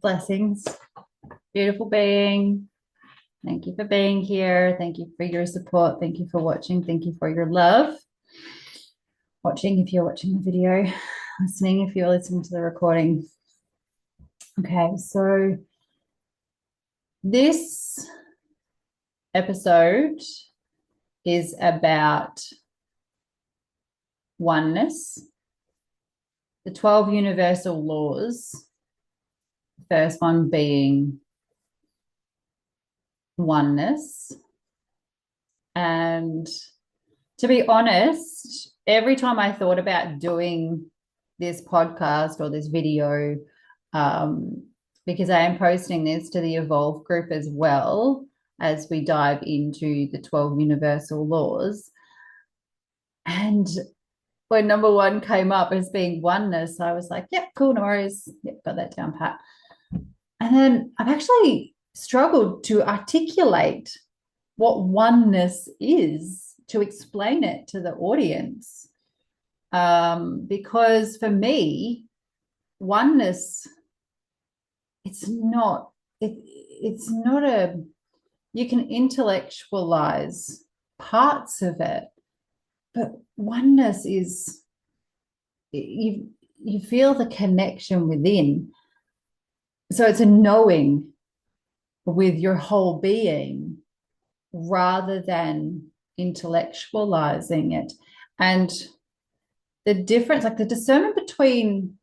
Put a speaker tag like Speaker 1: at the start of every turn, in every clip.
Speaker 1: Blessings, beautiful being. Thank you for being here. Thank you for your support. Thank you for watching. Thank you for your love. Watching if you're watching the video, listening if you're listening to the recording. Okay, so this episode is about oneness, the 12 universal laws. The first one being oneness. And to be honest, every time I thought about doing this podcast or this video, because I am posting this to the Evolve group as well as we dive into the 12 universal laws. And when number one came up as being oneness, I was like, yep, cool, no worries. Yep, got that down pat. And then I've actually struggled to articulate what oneness is, to explain it to the audience. Because for me, oneness, it's not a, you can intellectualize parts of it, but oneness is, you feel the connection within. So it's a knowing with your whole being rather than intellectualizing it. And the difference, like the discernment between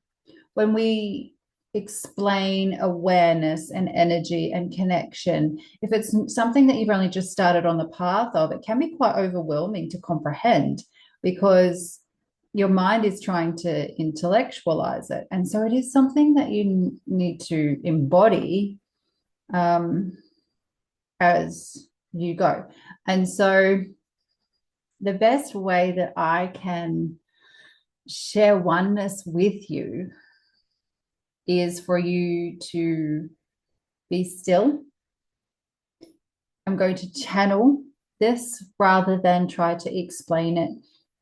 Speaker 1: when we explain awareness and energy and connection, if it's something that you've only just started on the path of, it can be quite overwhelming to comprehend because your mind is trying to intellectualize it. And so it is something that you need to embody as you go. And so the best way that I can share oneness with you is for you to be still. I'm going to channel this rather than try to explain it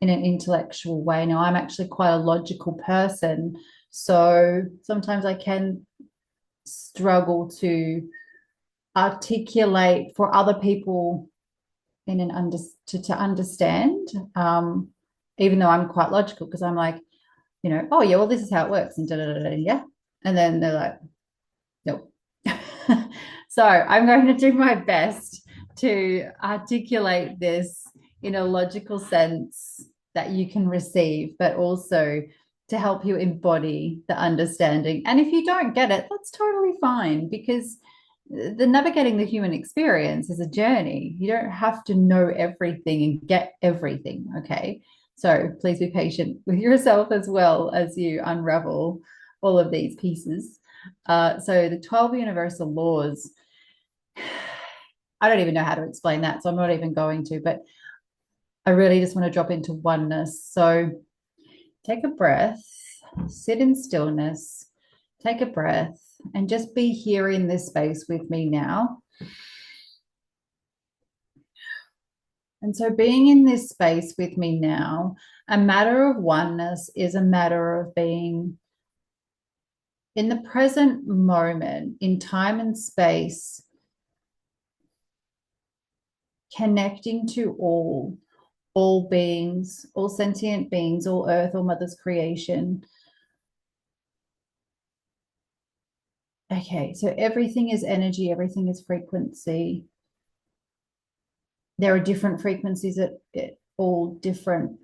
Speaker 1: in an intellectual way. Now, I'm actually quite a logical person, so sometimes I can struggle to articulate for other people in an to understand, even though I'm quite logical because I'm like, oh yeah, well this is how it works and da da da da, yeah, and then they're like, nope. So I'm going to do my best to articulate this in a logical sense that you can receive, but also to help you embody the understanding. And if you don't get it, that's totally fine because the navigating the human experience is a journey. You don't have to know everything and get everything. Okay. So please be patient with yourself as well as you unravel all of these pieces. So the 12 universal laws, I don't even know how to explain that. So I'm not even going to, but I really just want to drop into oneness. So take a breath, sit in stillness, take a breath, and just be here in this space with me now. And so, being in this space with me now, a matter of oneness is a matter of being in the present moment, in time and space, connecting to all beings, all sentient beings, all earth, all mother's creation. Okay, so everything is energy, everything is frequency. There are different frequencies at all different,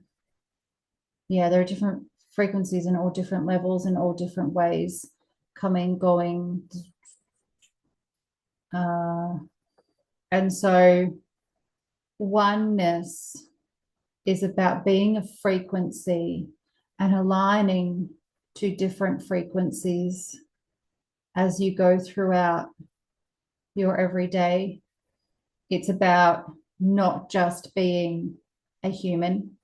Speaker 1: yeah, there are different frequencies in all different levels in all different ways, coming, going. And so oneness is about being a frequency and aligning to different frequencies as you go throughout your everyday. It's about not just being a human,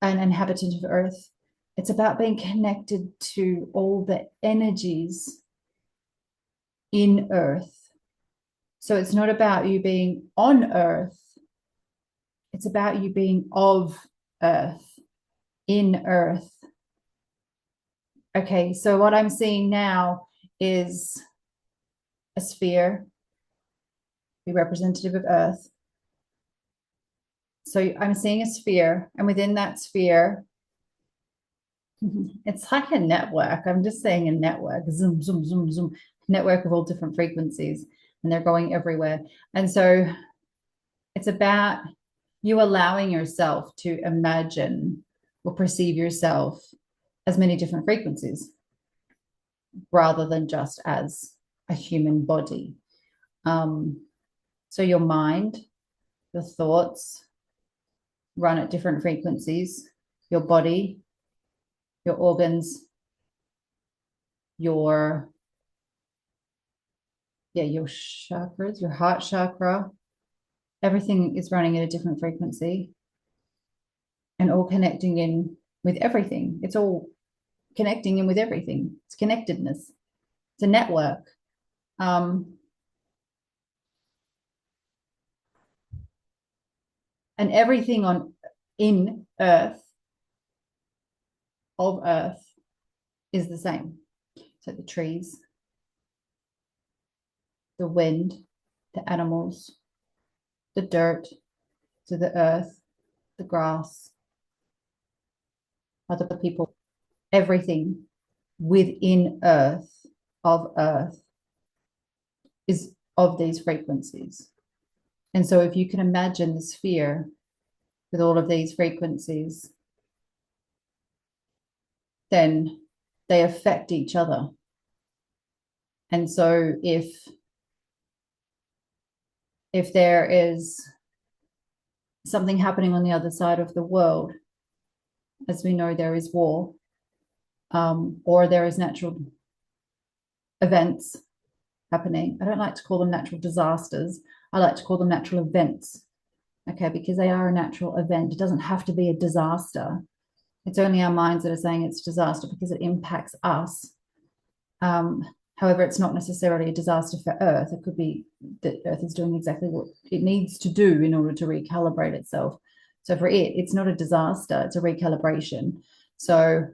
Speaker 1: an inhabitant of Earth. It's about being connected to all the energies in Earth. So it's not about you being on Earth. It's about you being of Earth, in Earth. Okay, so what I'm seeing now is a sphere, be representative of Earth. So I'm seeing a sphere, and within that sphere, it's like a network. I'm just saying a network, zoom, zoom, zoom, zoom, network of all different frequencies, and they're going everywhere. And so it's about you allowing yourself to imagine or perceive yourself as many different frequencies rather than just as a human body. So your mind, your thoughts run at different frequencies, your body, your organs, your chakras, your heart chakra, everything is running at a different frequency and all connecting in with everything. It's all connecting in with everything. It's connectedness. It's a network. And everything in Earth, of Earth, is the same. So the trees, the wind, the animals, the dirt, so the earth, the grass, other people, everything within Earth, of Earth, is of these frequencies. And so if you can imagine the sphere with all of these frequencies, then they affect each other. And so if there is something happening on the other side of the world, as we know, there is war, or there is natural events happening. I don't like to call them natural disasters. I like to call them natural events. Okay, because they are a natural event. It doesn't have to be a disaster. It's only our minds that are saying it's disaster because it impacts us. However, it's not necessarily a disaster for Earth. It could be that Earth is doing exactly what it needs to do in order to recalibrate itself. So for it, it's not a disaster, it's a recalibration. So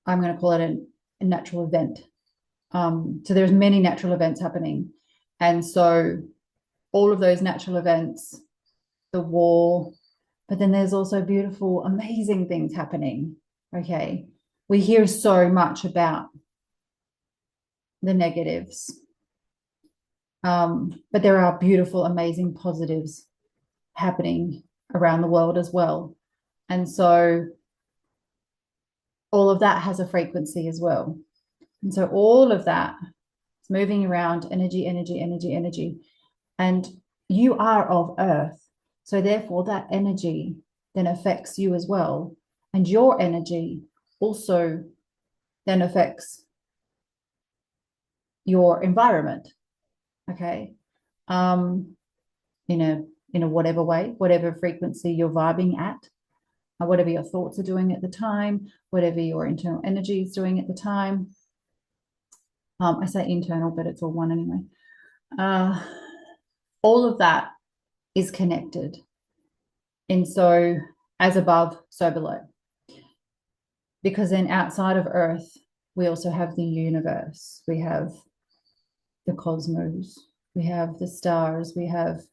Speaker 1: I'm going to call it a natural event. So there's many natural events happening. And so all of those natural events, the war, but then there's also beautiful, amazing things happening. Okay. We hear so much about the negatives. But there are beautiful, amazing positives happening around the world as well. And so all of that has a frequency as well. And so all of that is moving around, energy, energy, energy, energy. And you are of Earth. So therefore that energy then affects you as well. And your energy also then affects your environment. Okay. In a whatever way, whatever frequency you're vibing at, whatever your thoughts are doing at the time, whatever your internal energy is doing at the time. I say internal, but it's all one anyway. All of that is connected. And so as above, so below. Because then outside of Earth, we also have the universe. We have the cosmos. We have the stars. We have,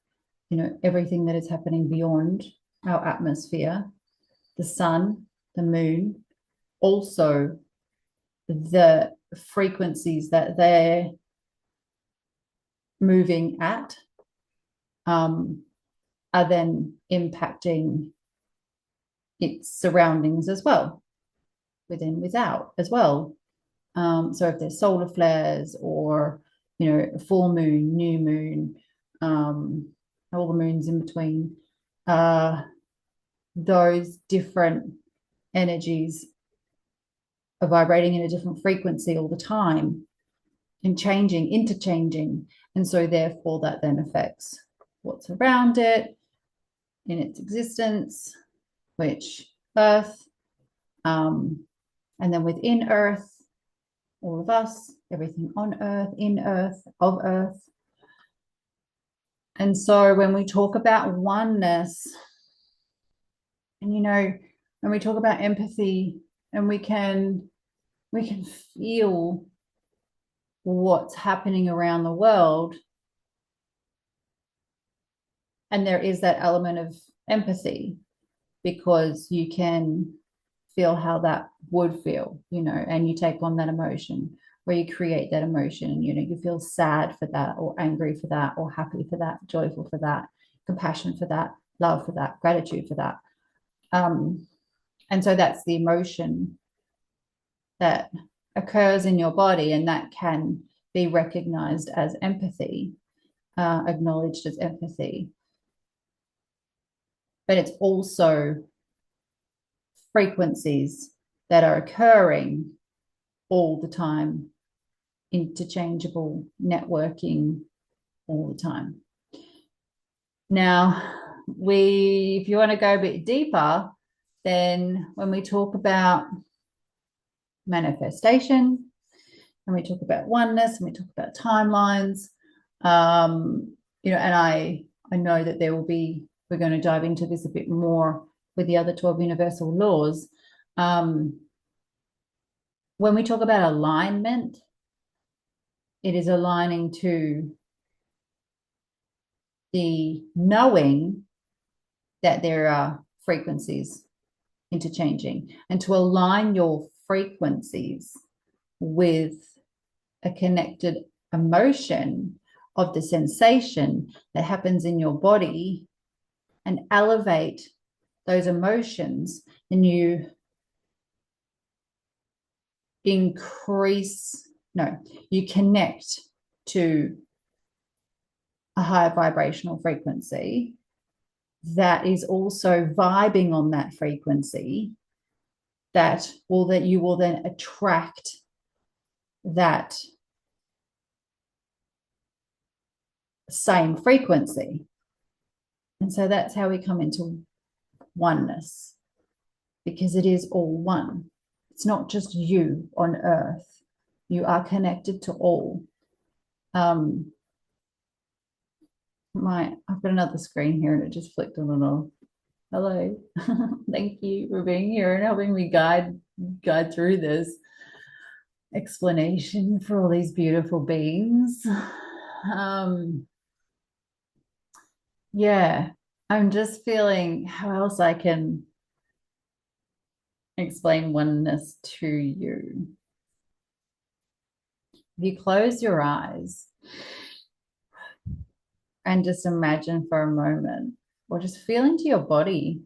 Speaker 1: everything that is happening beyond our atmosphere, the sun, the moon, also the frequencies that they're moving at are then impacting its surroundings as well, within, without as well. So if there's solar flares or, full moon, new moon, all the moons in between, those different energies are vibrating in a different frequency all the time and changing, interchanging. And so therefore that then affects what's around it in its existence, which Earth, and then within Earth, all of us, everything on Earth, in Earth, of Earth. And so when we talk about oneness, and when we talk about empathy, and we can we can feel what's happening around the world. And there is that element of empathy, because you can feel how that would feel, and you take on that emotion, or you create that emotion, and you feel sad for that, or angry for that, or happy for that, joyful for that, compassion for that, love for that, gratitude for that. And so that's the emotion that occurs in your body, and that can be recognized as empathy, acknowledged as empathy. But it's also frequencies that are occurring all the time, interchangeable, networking all the time. Now, if you want to go a bit deeper, then when we talk about manifestation, and we talk about oneness, and we talk about timelines, and I know that we're going to dive into this a bit more with the other 12 universal laws. When we talk about alignment, it is aligning to the knowing that there are frequencies interchanging, and to align your frequencies with a connected emotion of the sensation that happens in your body, and elevate those emotions, and you connect to a higher vibrational frequency that is also vibing on that frequency, that you will then attract that same frequency. And so that's how we come into oneness, because it is all one. It's not just you on earth. You are connected to all. I've got another screen here, and it just flicked a little. Hello. Thank you for being here and helping me guide through this explanation for all these beautiful beings. Yeah, I'm just feeling how else I can explain oneness to you. If you close your eyes and just imagine for a moment, or just feel into your body,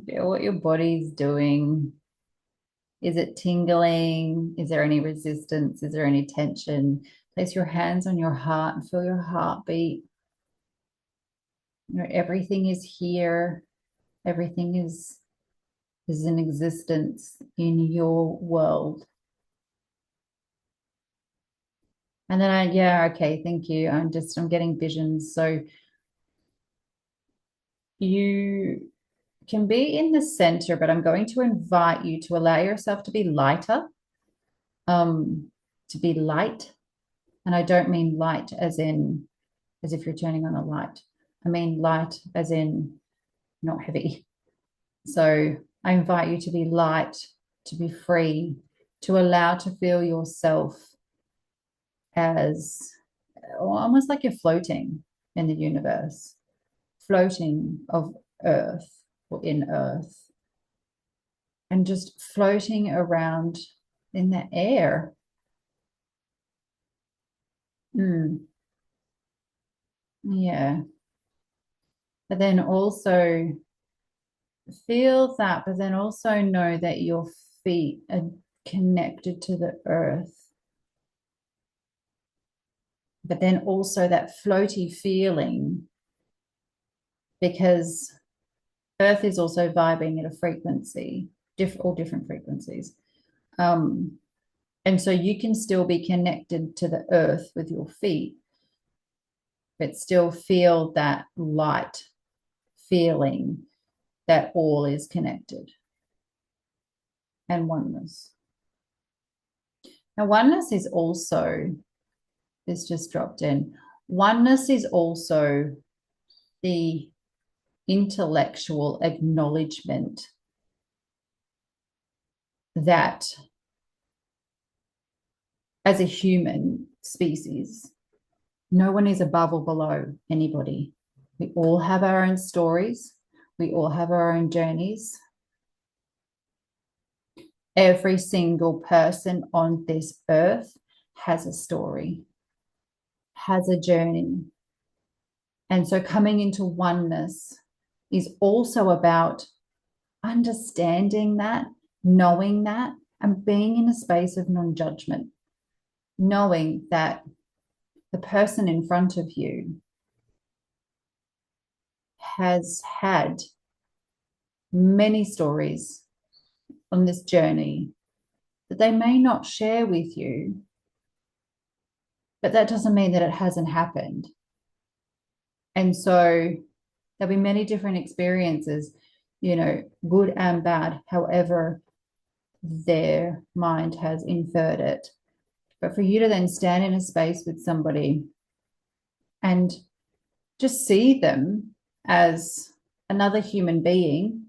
Speaker 1: feel what your body's doing. Is it tingling? Is there any resistance? Is there any tension? Place your hands on your heart and feel your heartbeat. Everything is here. Everything is in existence in your world. And then okay, thank you. I'm getting visions. So you can be in the center, but I'm going to invite you to allow yourself to be lighter, to be light. And I don't mean light as if you're turning on a light. I mean light as in not heavy. So I invite you to be light, to be free, to allow to feel yourself as almost like you're floating in the universe, floating of earth or in earth, and just floating around in the air. Yeah. But then also feel that, but then also know that your feet are connected to the earth. But then also that floaty feeling, because earth is also vibing at a frequency, all different frequencies. And so you can still be connected to the earth with your feet, but still feel that light feeling that all is connected, and oneness. Now, oneness is also, this just dropped in, oneness is also the intellectual acknowledgement that as a human species, no one is above or below anybody. We all have our own stories. We all have our own journeys. Every single person on this earth has a story, has a journey. And so coming into oneness is also about understanding that, knowing that, and being in a space of non-judgment, knowing that the person in front of you has had many stories on this journey that they may not share with you, but that doesn't mean that it hasn't happened. And so there'll be many different experiences, good and bad, however their mind has inferred it. But for you to then stand in a space with somebody and just see them as another human being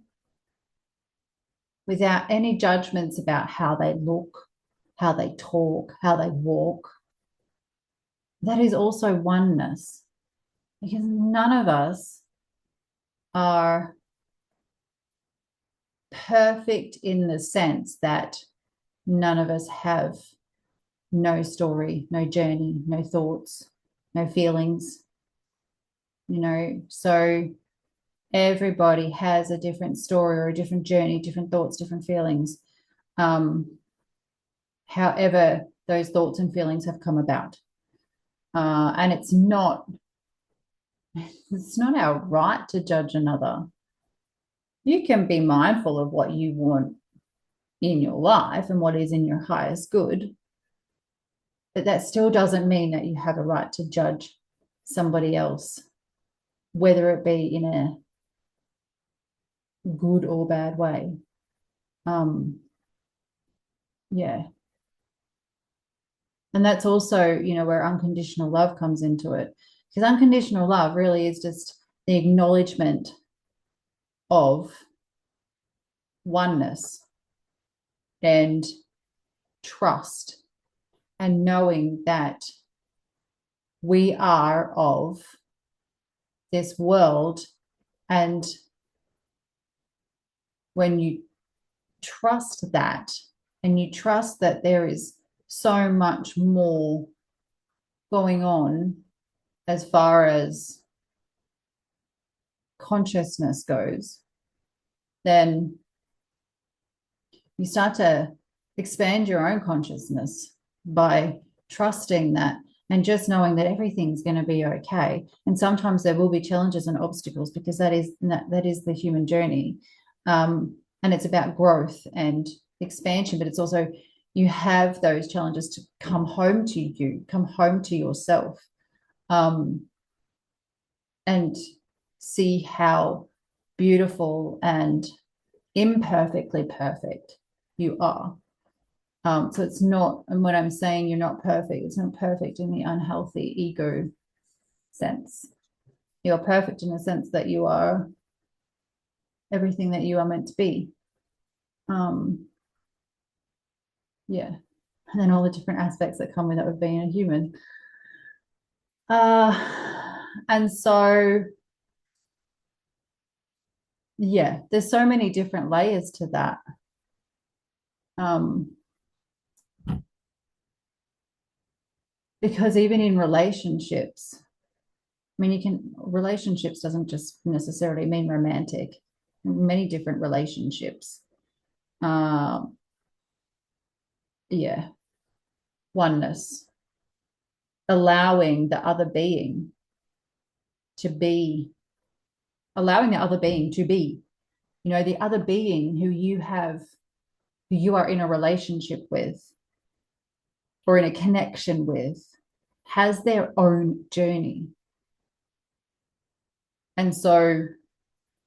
Speaker 1: without any judgments about how they look, how they talk, how they walk, that is also oneness. Because none of us are perfect in the sense that none of us have no story, no journey, no thoughts, no feelings. So everybody has a different story or a different journey, different thoughts, different feelings. However, those thoughts and feelings have come about. And it's not our right to judge another. You can be mindful of what you want in your life and what is in your highest good, but that still doesn't mean that you have a right to judge somebody else, whether it be in a good or bad way. Yeah. And that's also, where unconditional love comes into it. Because unconditional love really is just the acknowledgement of oneness and trust and knowing that we are of this world. And when you trust that, and you trust that there is so much more going on as far as consciousness goes, then you start to expand your own consciousness by trusting that and just knowing that everything's going to be okay. And sometimes there will be challenges and obstacles, because that is the human journey. And it's about growth and expansion, but it's also, you have those challenges to come home to you, come home to yourself, and see how beautiful and imperfectly perfect you are. So it's not, and when I'm saying you're not perfect, it's not perfect in the unhealthy ego sense. You're perfect in the sense that you are everything that you are meant to be. Yeah. And then all the different aspects that come with it of being a human. And so, yeah, there's so many different layers to that. Because even in relationships, I mean, relationships doesn't just necessarily mean romantic, many different relationships. Yeah. Oneness, allowing the other being to be, the other being who you are in a relationship with or in a connection with, has their own journey. And so,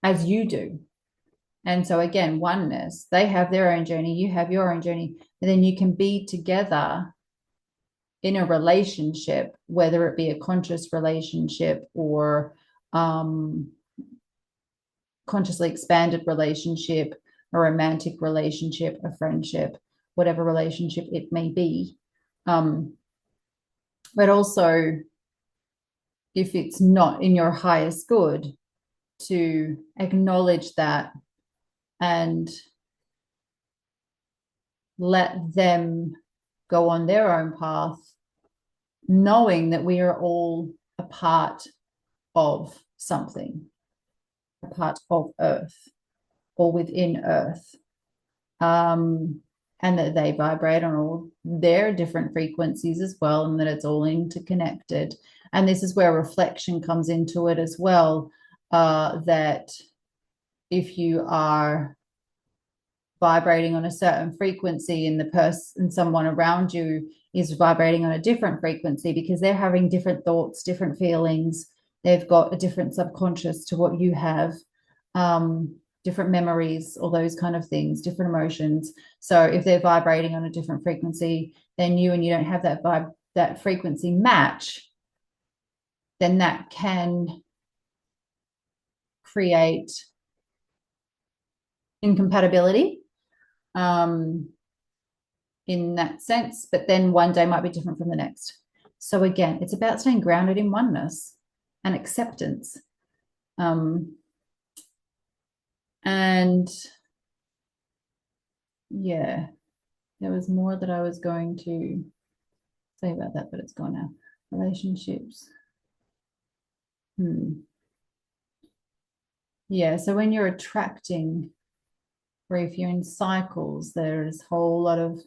Speaker 1: as you do. And so again, oneness, they have their own journey, you have your own journey, and then you can be together in a relationship, whether it be a conscious relationship or consciously expanded relationship, a romantic relationship, a friendship, whatever relationship it may be. But also, if it's not in your highest good, to acknowledge that and let them go on their own path, knowing that we are all a part of something, a part of Earth or within Earth, and that they vibrate on all their different frequencies as well, and that it's all interconnected. And this is where reflection comes into it as well, that if you are vibrating on a certain frequency and the person, someone around you is vibrating on a different frequency, because they're having different thoughts, different feelings, they've got a different subconscious to what you have, different memories, all those kind of things, different emotions. So if they're vibrating on a different frequency than you, and you don't have that frequency match, then that can create incompatibility, in that sense, but then one day might be different from the next. So again, it's about staying grounded in oneness and acceptance. And yeah, there was more that I was going to say about that, but it's gone now. Relationships. Yeah, so when you're attracting, or if you're in cycles, there's a whole lot of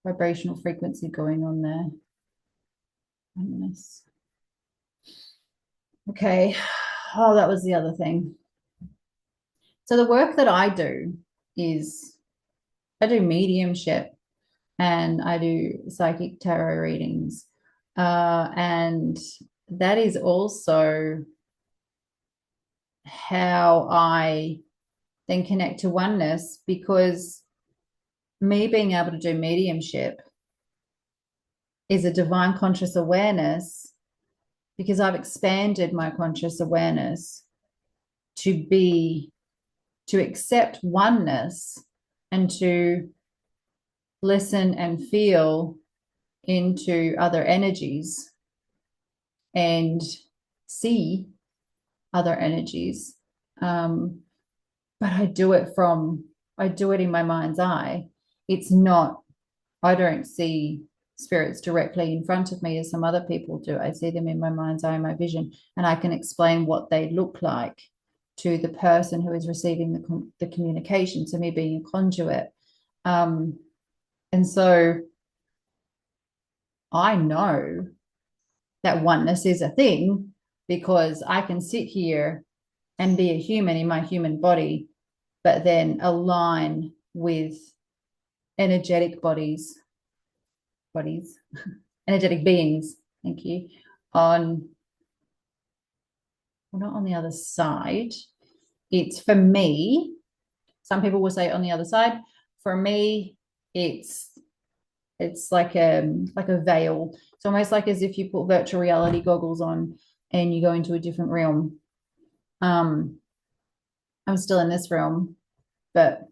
Speaker 1: vibrational frequency going on there. Oneness. Okay. Oh, that was the other thing. So the work that I do is I do mediumship and I do psychic tarot readings. And that is also how I then connect to oneness, because me being able to do mediumship is a divine conscious awareness, because I've expanded my conscious awareness to accept oneness and to listen and feel into other energies and see other energies. But I do it in my mind's eye. It's not, I don't see spirits directly in front of me as some other people do. I see them in my mind's eye, my vision, and I can explain what they look like to the person who is receiving the communication. So me being a conduit. And so I know that oneness is a thing, because I can sit here and be a human in my human body, but then align with energetic energetic beings, thank you, well, not on the other side. It's, for me, some people will say on the other side. For me, it's like a veil. It's almost like as if you put virtual reality goggles on and you go into a different realm. I'm still in this realm, but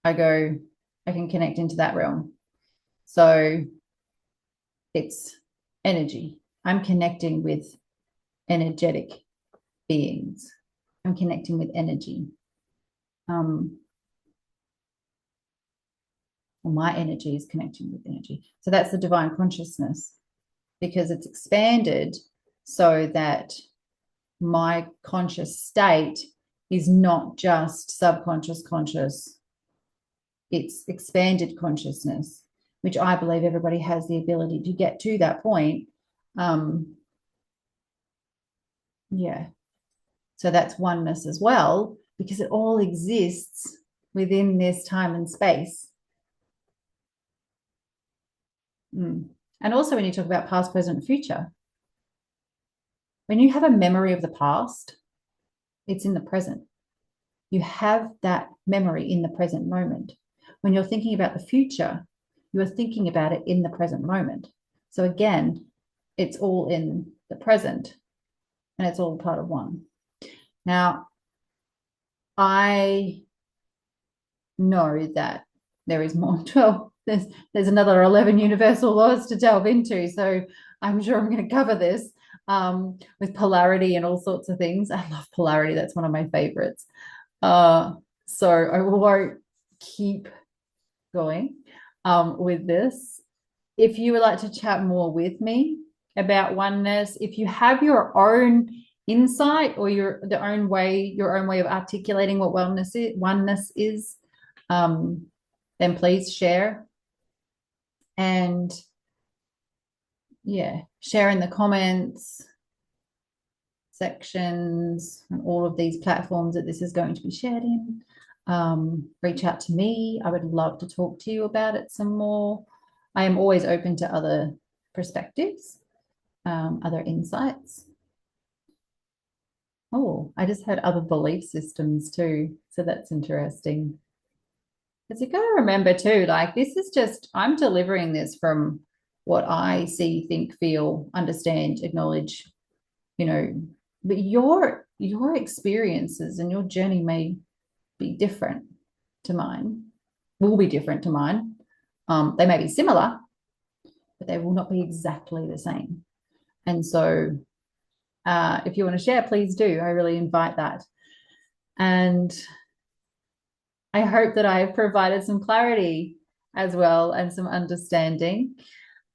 Speaker 1: I can connect into that realm. So it's energy. I'm connecting with energetic beings. I'm connecting with energy. My energy is connecting with energy. So that's the divine consciousness, because it's expanded so that my conscious state is not just subconscious conscious. It's expanded consciousness, which I believe everybody has the ability to get to that point. Yeah. So that's oneness as well, because it all exists within this time and space. And also when you talk about past, present, future, when you have a memory of the past, it's in the present. You have that memory in the present moment. When you're thinking about the future, you are thinking about it in the present moment. So again, it's all in the present and it's all part of one. Now, I know that there is more. Well, there's another 11 universal laws to delve into. So I'm sure I'm going to cover this with polarity and all sorts of things. I love polarity. That's one of my favorites. So I won't keep going with this. If you would like to chat more with me about oneness, if you have your own insight or your own way of articulating what oneness is, then please share. And yeah, share in the comments sections and all of these platforms that this is going to be shared in. Reach out to me. I would love to talk to you about it some more. I am always open to other perspectives, other insights. Oh, I just had other belief systems too. So that's interesting. Because you got to remember too, like this is just, I'm delivering this from what I see, think, feel, understand, acknowledge, but your experiences and your journey may be different to mine, will be different to mine. They may be similar, but they will not be exactly the same. And so if you want to share, please do. I really invite that. And I hope that I have provided some clarity as well and some understanding.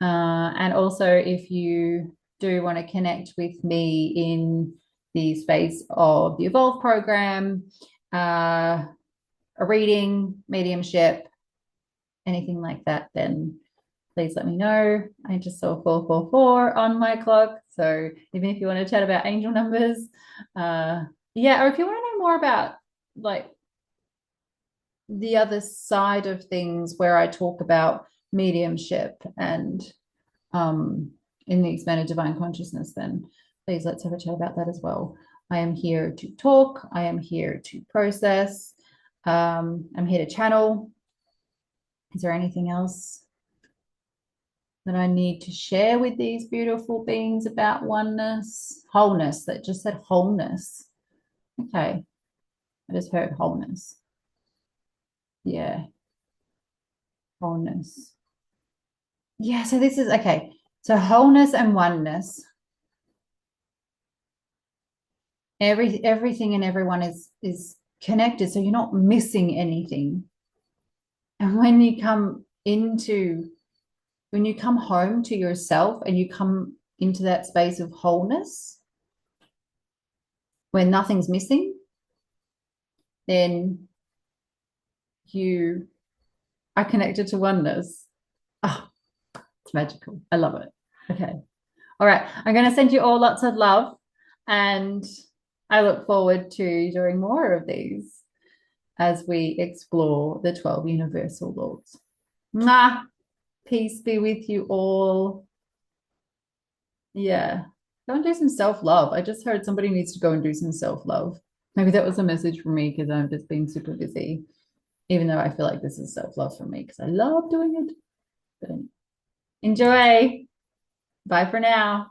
Speaker 1: And also, if you do want to connect with me in the space of the Evolve program, a reading, mediumship, anything like that, then please let me know. I just saw 444 on my clock. So even if you want to chat about angel numbers, yeah, or if you want to know more about like the other side of things where I talk about mediumship and in the expanded divine consciousness, then please let's have a chat about that as well. I am here to talk. I am here to process. I'm here to channel. Is there anything else that I need to share with these beautiful beings about oneness? Wholeness. That just said wholeness. Okay. I just heard wholeness. Yeah. Wholeness. Yeah, so this is okay. So wholeness and oneness. Everything and everyone is connected. So you're not missing anything. And when you come home to yourself and you come into that space of wholeness, where nothing's missing, then you are connected to oneness. Oh, it's magical. I love it. Okay. All right. I'm going to send you all lots of love, and I look forward to doing more of these as we explore the 12 universal laws. Mwah! Peace be with you all. Yeah. Go and do some self-love. I just heard somebody needs to go and do some self-love. Maybe that was a message for me because I'm just being super busy, even though I feel like this is self-love for me because I love doing it. But enjoy. Bye for now.